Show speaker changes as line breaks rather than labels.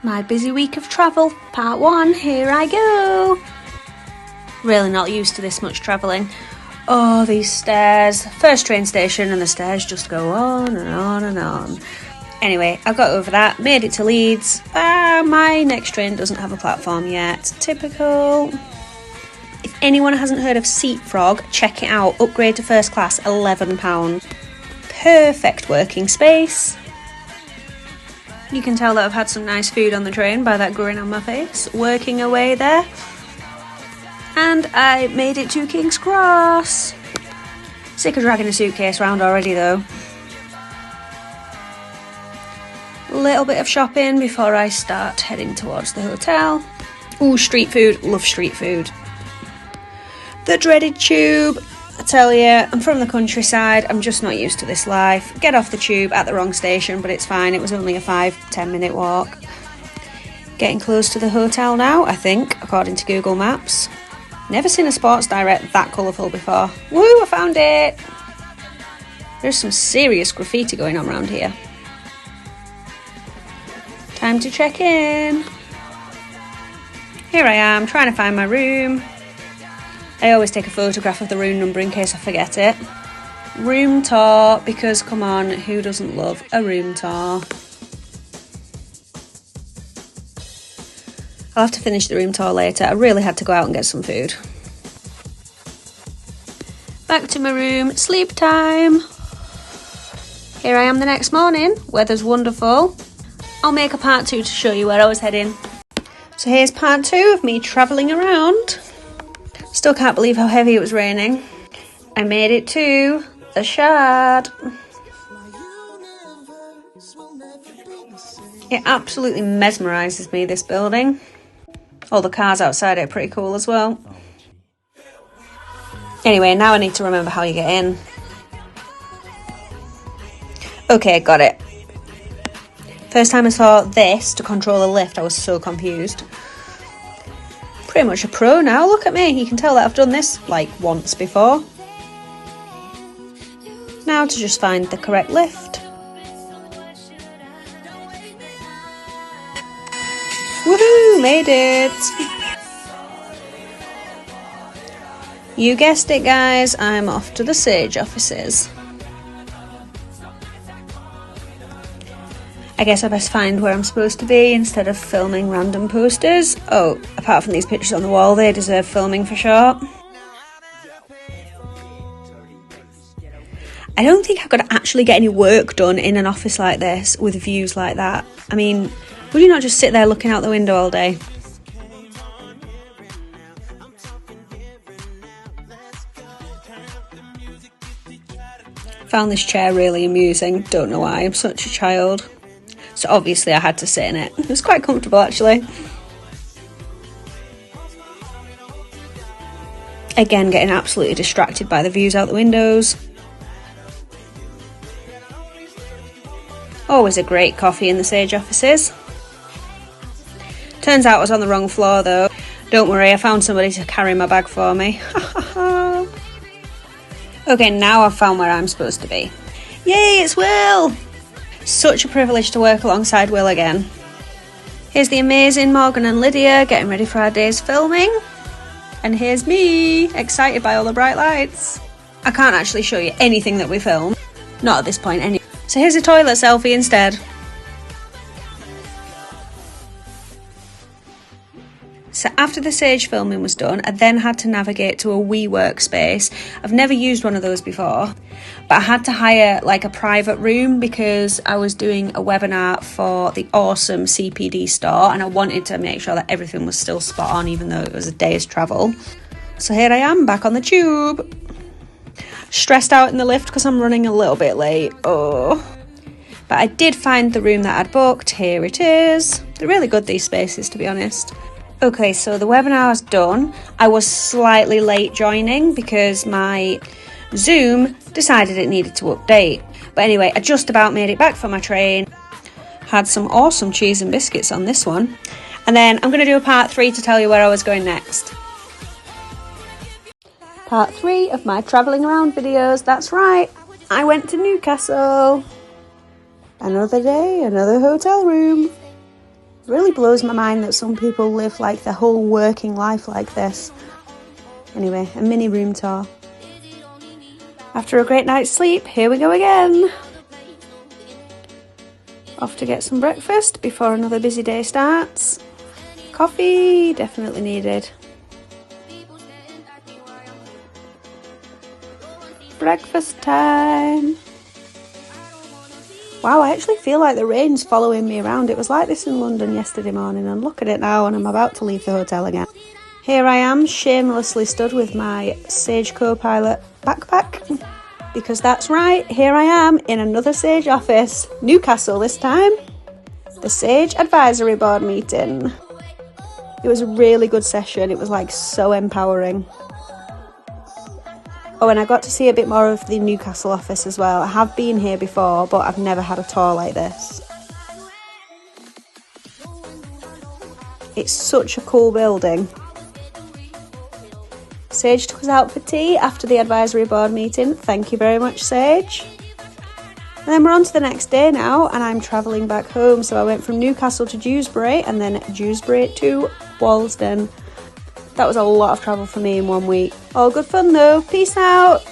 My busy week of travel, part 1, here I go. Really not used to this much travelling. Oh, these stairs. First train station and the stairs just go on and on and on. Anyway, I got over that, made it to Leeds. My next train doesn't have a platform yet. Typical. If anyone hasn't heard of Seat Frog, check it out. Upgrade to first class, £11. Perfect working space. You can tell that I've had some nice food on the train by that grin on my face. Working away there. And I made it to King's Cross. Sick of dragging a suitcase around already though. A little bit of shopping before I start heading towards the hotel. Ooh, street food. Love street food. The dreaded tube. I tell you, I'm from the countryside, I'm just not used to this life. Get off the tube at the wrong station, but it's fine, it was only a 5-10 minute walk. Getting close to the hotel now, I think, according to Google Maps. Never seen a Sports Direct that colourful before. Woo, I found it! There's some serious graffiti going on around here. Time to check in. Here I am, trying to find my room. I always take a photograph of the room number in case I forget it. Room tour, because come on, who doesn't love a room tour? I'll have to finish the room tour later. I really had to go out and get some food. Back to my room, sleep time. Here I am the next morning, weather's wonderful. I'll make a part 2 to show you where I was heading. So here's part 2 of me travelling around. Still can't believe how heavy it was raining. I made it to the Shard. It absolutely mesmerises me, this building. All the cars outside are pretty cool as well. Anyway, now I need to remember how you get in. Okay, got it. First time I saw this to control a lift, I was so confused. Pretty much a pro now, look at me. You can tell that I've done this like once before. Now to just find the correct lift. Woohoo, made it! You guessed it guys, I'm off to the Sage offices. I guess I best find where I'm supposed to be instead of filming random posters. Oh, apart from these pictures on the wall, they deserve filming for sure. I don't think I could actually get any work done in an office like this with views like that. I mean, would you not just sit there looking out the window all day? Found this chair really amusing. Don't know why, I'm such a child. So obviously I had to sit in it. It was quite comfortable actually. Again, getting absolutely distracted by the views out the windows. Always a great coffee in the Sage offices. Turns out I was on the wrong floor though. Don't worry, I found somebody to carry my bag for me. Okay, now I've found where I'm supposed to be. Yay, it's Will! Such a privilege to work alongside Will again. Here's the amazing Morgan and Lydia getting ready for our day's filming. And here's me, excited by all the bright lights. I can't actually show you anything that we filmed. Not at this point anyway. So here's a toilet selfie instead. So after the Sage filming was done, I then had to navigate to a WeWork space. I've never used one of those before, but I had to hire like a private room because I was doing a webinar for the awesome CPD store and I wanted to make sure that everything was still spot on even though it was a day's travel. So here I am back on the tube. Stressed out in the lift because I'm running a little bit late. Oh. But I did find the room that I'd booked. Here it is. They're really good, these spaces, to be honest. Okay, so the webinar was done. I was slightly late joining because my Zoom decided it needed to update. But anyway, I just about made it back for my train. Had some awesome cheese and biscuits on this one. And then I'm going to do a part 3 to tell you where I was going next. Part 3 of my travelling around videos, that's right. I went to Newcastle. Another day, another hotel room. Really blows my mind that some people live like their whole working life like this. Anyway, a mini room tour. After a great night's sleep, here we go again. Off to get some breakfast before another busy day starts. Coffee, definitely needed. Breakfast time. Wow, I actually feel like the rain's following me around. It was like this in London yesterday morning, and look at it now, and I'm about to leave the hotel again. Here I am, shamelessly stood with my Sage Copilot backpack, because that's right, here I am in another Sage office, Newcastle this time, the Sage Advisory Board meeting. It was a really good session. It was like so empowering. Oh, and I got to see a bit more of the Newcastle office as well. I have been here before, but I've never had a tour like this. It's such a cool building. Sage took us out for tea after the advisory board meeting. Thank you very much, Sage. And then we're on to the next day now, and I'm travelling back home. So I went from Newcastle to Dewsbury, and then Dewsbury to Walsden. That was a lot of travel for me in 1 week. All good fun though. Peace out.